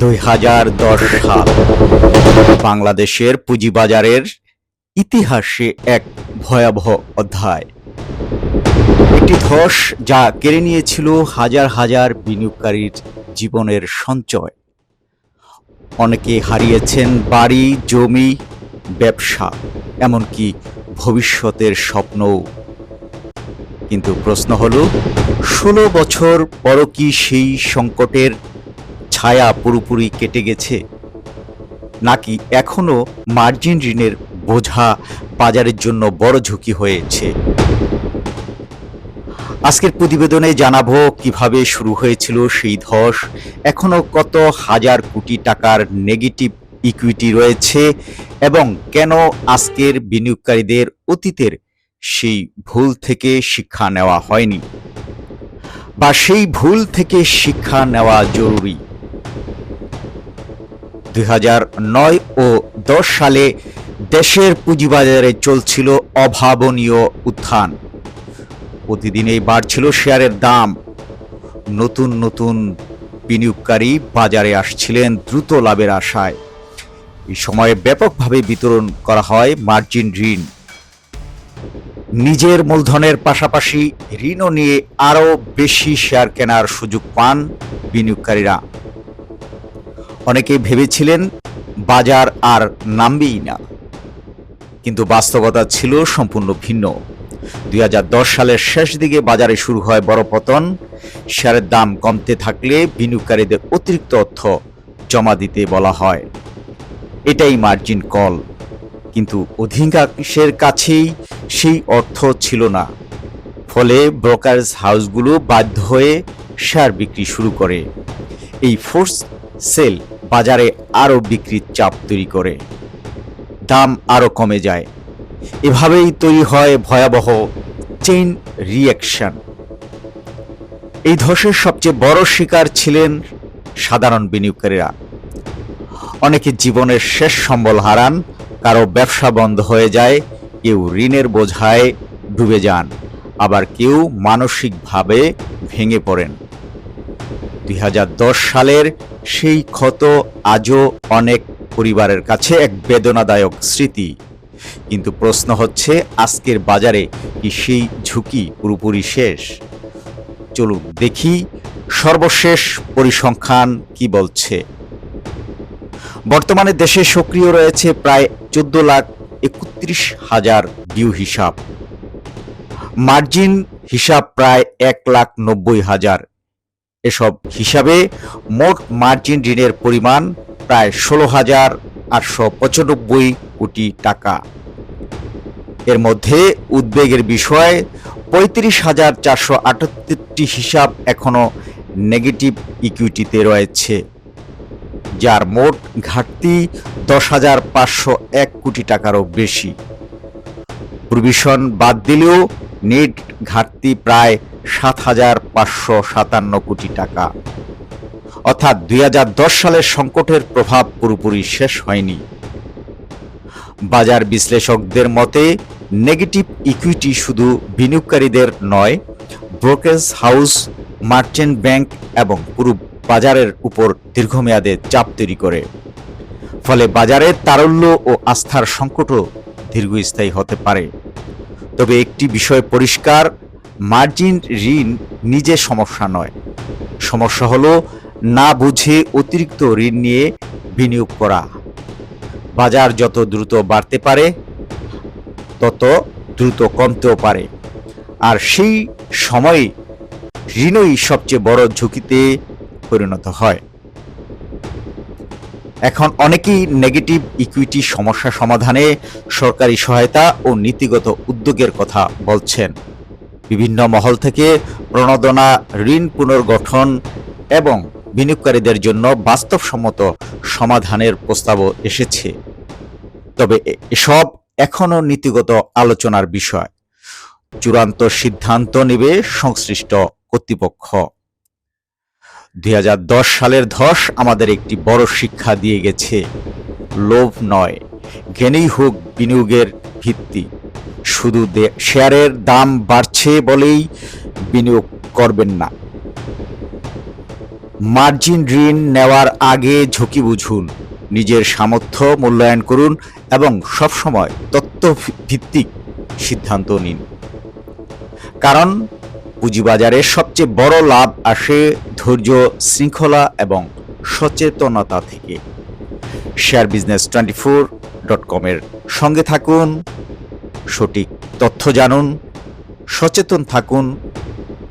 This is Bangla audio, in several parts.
2010 সাল বাংলাদেশের পুঁজিবাজারের ইতিহাসে এক ভয়াবহ অধ্যায়। একটি ধস যা কেড়ে নিয়েছিল হাজার হাজার বিনিয়োগকারীর জীবনের সঞ্চয়। অনেকে হারিয়েছেন বাড়ি, জমি, ব্যবসা, এমনকি ভবিষ্যতের স্বপ্নও। কিন্তু প্রশ্ন হলো, 16 বছর পরও কি সেই সংকটের ছায়া পুরোপুরি কেটে গেছে, নাকি এখনো মার্জিন ঋণের বোঝা বাজারের জন্য বড় ঝুঁকি হয়েছে? আজকের প্রতিবেদনে জানাবো কিভাবে শুরু হয়েছিল সেই ধস, এখনো কত হাজার কোটি টাকার নেগেটিভ ইকুইটি রয়েছে, এবং কেন আজকের বিনিয়োগকারীদের অতীতের সেই ভুল থেকে শিক্ষা নেওয়া হয়নি, বা সেই ভুল থেকে শিক্ষা নেওয়া জরুরি। 2009 ও 10 সালে দেশের পুঁজিবাজারে চলছিল অভাবনীয় উত্থান। প্রতিদিনই বাড়ছিল শেয়ারের দাম। নতুন নতুন বিনিয়োগকারী বাজারে আসছিলেন দ্রুত লাভের আশায়। এই সময়ে ব্যাপকভাবে বিতরণ করা হয় মার্জিন ঋণ। নিজের মূলধনের পাশাপাশি ঋণও নিয়ে আরও বেশি শেয়ার কেনার সুযোগ পান বিনিয়োগকারীরা। অনেকেই ভেবেছিলেন বাজার আর নামবেই না, কিন্তু বাস্তবতা ছিল সম্পূর্ণ ভিন্ন। 2010 সালের শেষ দিকে বাজারে শুরু হয় বড় পতন। শেয়ারের দাম কমতে থাকলে বিনিয়োগকারীদের অতিরিক্ত অর্থ জমা দিতে বলা হয়। এটাই মার্জিন কল। কিন্তু অধিকাংশের কাছেই সেই অর্থ ছিল না। ফলে ব্রোকারেজ হাউসগুলো বাধ্য হয়ে শেয়ার বিক্রি শুরু করে। এই ফোর্স সেল বাজারে আরও বিক্রির চাপ তৈরি করে, দাম আরও কমে যায়। এভাবেই তৈরি হয় ভয়াবহ চেইন রিঅ্যাকশন। এই ধসের সবচেয়ে বড় শিকার ছিলেন সাধারণ বিনিয়োগকারীরা। অনেকে জীবনের শেষ সম্বল হারান, কারো ব্যবসা বন্ধ হয়ে যায়, কেউ ঋণের বোঝায় ডুবে যান, আবার কেউ মানসিকভাবে ভেঙে পড়েন। 2010 সালের সেই ক্ষত আজও অনেক পরিবারের কাছে এক বেদনাদায়ক স্মৃতি। কিন্তু প্রশ্ন হচ্ছে, আজকের বাজারে কি সেই ঝুঁকি পুরোপুরি শেষ? চলুন দেখি সর্বশেষ পরিসংখ্যান কি বলছে। বর্তমানে দেশে সক্রিয় রয়েছে প্রায় 14,31,000 ডিউ হিসাব। মার্জিন হিসাব প্রায় 1,90,000। এসব হিসাবে মোট মার্জিন ঋণের পরিমাণ প্রায় 16,895 কোটি টাকা। এর মধ্যে উদ্বেগের বিষয়, 35,478টি হিসাব এখনো নেগেটিভ ইকুইটিতে রয়েছে, যার মোট ঘাটতি 10,501 কোটি টাকারও বেশি। প্রভিশন বাদ দিলেও নেট ঘাটতি প্রায় 7,557 কোটি টাকা। অর্থাৎ 2010 সালের সংকটের প্রভাব পুরোপুরি শেষ হয়নি। বাজার বিশ্লেষকদের মতে, নেগেটিভ ইকুইটি শুধু বিনিয়োগকারীদের নয়, ব্রোকারেজ হাউস, মার্চেন্ট ব্যাংক এবং পুরো বাজারের উপর দীর্ঘমেয়াদে চাপ তৈরি করে। ফলে বাজারের তারল্য ও আস্থার সংকটও দীর্ঘস্থায়ী হতে পারে। তবে একটি বিষয় পরিষ্কার, মার্জিন ঋণ নিজে সমস্যা নয়। সমস্যা হলো না বুঝে অতিরিক্ত ঋণ নিয়ে বিনিয়োগ করা। বাজার যত দ্রুত বাড়তে পারে, তত দ্রুত কমতেও পারে, আর সেই সময় ঋণই সবচেয়ে বড় ঝুঁকিতে পরিণত হয়। এখন অনেকেই নেগেটিভ ইকুইটি সমস্যা সমাধানে সরকারি সহায়তা ও নীতিগত উদ্যোগের কথা বলছেন। বিভিন্ন মহল থেকে প্রণোদনা, ঋণ পুনর্গঠন এবং বিনিয়োগকারীদের জন্য বাস্তবসম্মত সমাধানের প্রস্তাবও এসেছে। তবে এসব এখনও নীতিগত আলোচনার বিষয়। চূড়ান্ত সিদ্ধান্ত নেবে সংশ্লিষ্ট কর্তৃপক্ষ। 2010 সালের ধস আমাদের একটি বড় শিক্ষা দিয়ে গেছে। লোভ নয়, জ্ঞানেই হোক বিনিয়োগের ভিত্তি। শুধু শেয়ারের দাম বাড়ছে বলেই বিনিয়োগ করবেন না। মার্জিন ঋণ নেওয়ার আগে ঝুঁকি বুঝুন, নিজের সামর্থ্য মূল্যায়ন করুন এবং সবসময় তথ্যভিত্তিক সিদ্ধান্ত নিন। কারণ পুঁজিবাজারের সবচেয়ে বড় লাভ আসে ধৈর্য, শৃঙ্খলা এবং সচেতনতা থেকে। sharebusiness24.com এর সঙ্গে থাকুন, সঠিক তথ্য জানুন, সচেতন থাকুন।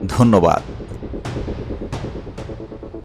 ধন্যবাদ।